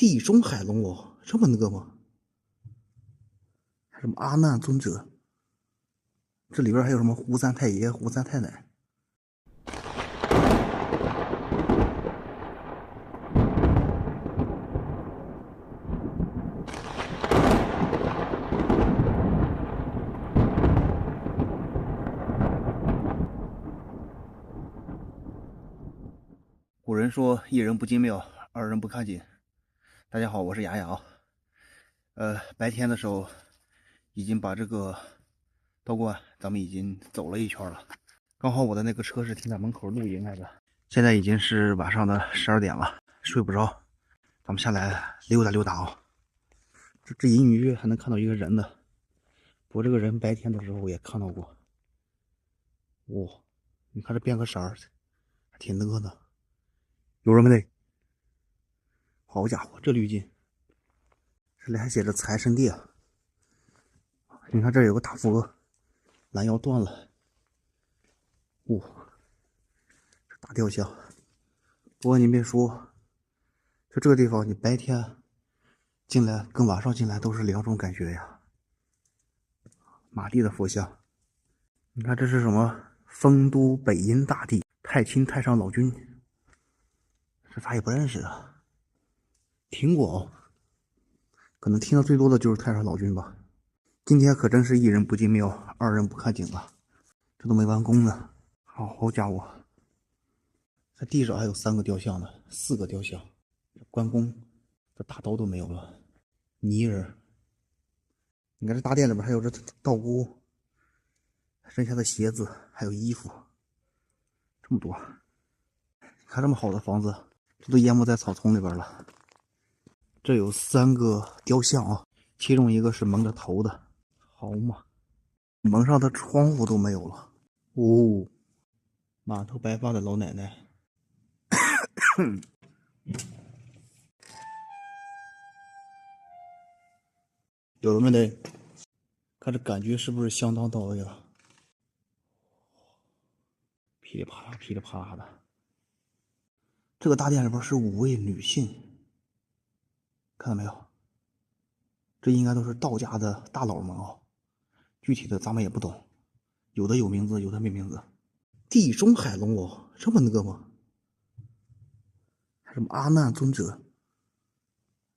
地中海龙王这么那个吗？什么阿难尊者？这里边还有什么胡三太爷、胡三太奶？古人说：“一人不进庙，二人不看景。”大家好，我是雅雅啊。白天的时候已经把这个道观咱们已经走了一圈了。刚好我的那个车是停在门口露营来的。现在已经是晚上的12点了，睡不着，咱们下来溜达溜达啊。这隐隐约约还能看到一个人呢。不过这个人白天的时候也看到过。哇，你看这变个色儿，还挺那个的。有人没得？好家伙，这滤镜！这里还写着财神殿。你看这有个大佛，拦腰断了。这大雕像。不过你别说，就这个地方，你白天进来跟晚上进来都是两种感觉呀。马地的佛像，你看这是什么？丰都北阴大帝太清太上老君，这咋也不认识啊？听过哦，可能听的最多的就是太上老君吧。今天可真是一人不进庙，二人不看景啊，这都没完工呢。好家伙，这地上还有3个雕像呢，4个雕像。这关公这大刀都没有了，泥人。你看这大殿里边还有这道姑，剩下的鞋子还有衣服，这么多。看这么好的房子，这都淹没在草丛里边了。这有3个雕像啊，其中一个是蒙着头的，好嘛，蒙上的窗户都没有了。满头白发的老奶奶。有人们得看这感觉是不是相当到位了？噼里啪啦噼里啪啦的。这个大殿里边是5位女性，看到没有？这应该都是道家的大佬们啊，具体的咱们也不懂，有的有名字，有的没名字。地中海龙王这么那个吗？什么阿难尊者？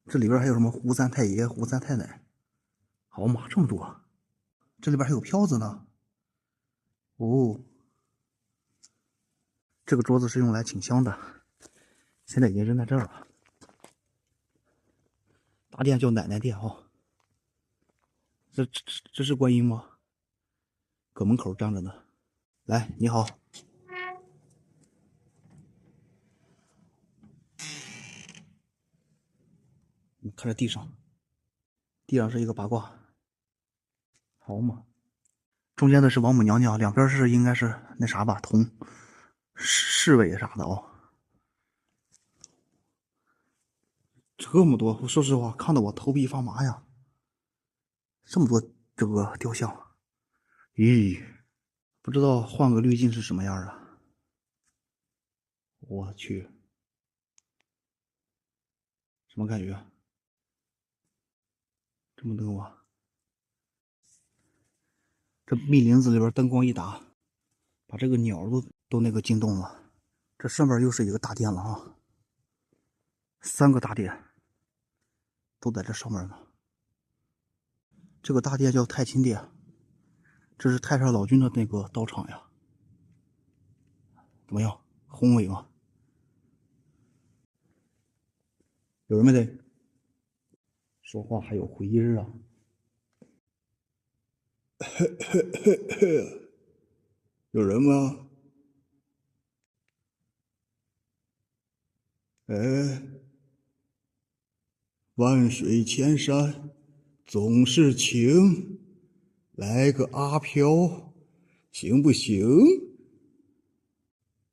这里边还有什么胡三太爷、胡三太奶？好嘛，这么多！这里边还有票子呢。这个桌子是用来请香的，现在已经扔在这儿了。大殿叫奶奶殿啊。这是观音吗？搁门口站着呢。来，你好。你看这地上是一个八卦，好嘛。中间的是王母娘娘，两边是应该是那啥吧，同侍卫啥的哦。这么多，我说实话，看得我头皮发麻呀。这么多这个雕像，咦，不知道换个滤镜是什么样的。我去，什么感觉？这么那个吗？这密林子里边灯光一打，把这个鸟都那个惊动了。这上边又是一个大殿了啊，3个大殿都在这上面呢。这个大殿叫太清殿，这是太上老君的那个道场呀。怎么样，宏伟吗？有人没得？说话还有回音啊。有人吗？哎，万水千山总是情，来个阿飘行不行？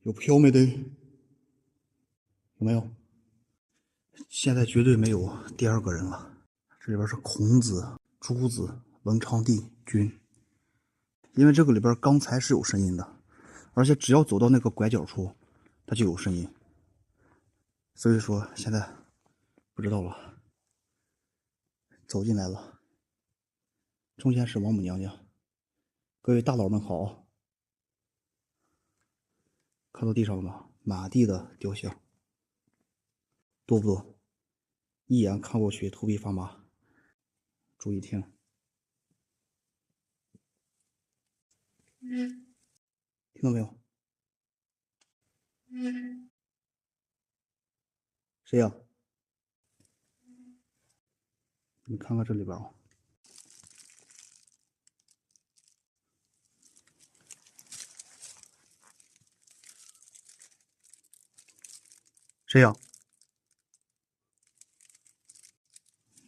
有飘没得？有没有？现在绝对没有第2个人了。这里边是孔子、朱子、文昌帝君。因为这个里边刚才是有声音的，而且只要走到那个拐角处，它就有声音。所以说现在不知道了。走进来了，中间是王母娘娘。各位大佬们好，看到地上了吗？满地的雕像，多不多？一眼看过去，头皮发麻。注意听，听到没有？谁呀？你看看这里边啊，谁呀？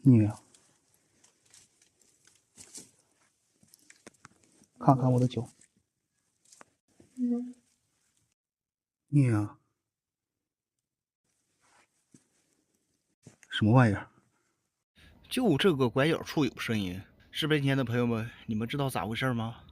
你呀？看看我的脚。你呀？什么玩意儿？就这个拐角处有声音，视频前的朋友们，你们知道咋回事吗？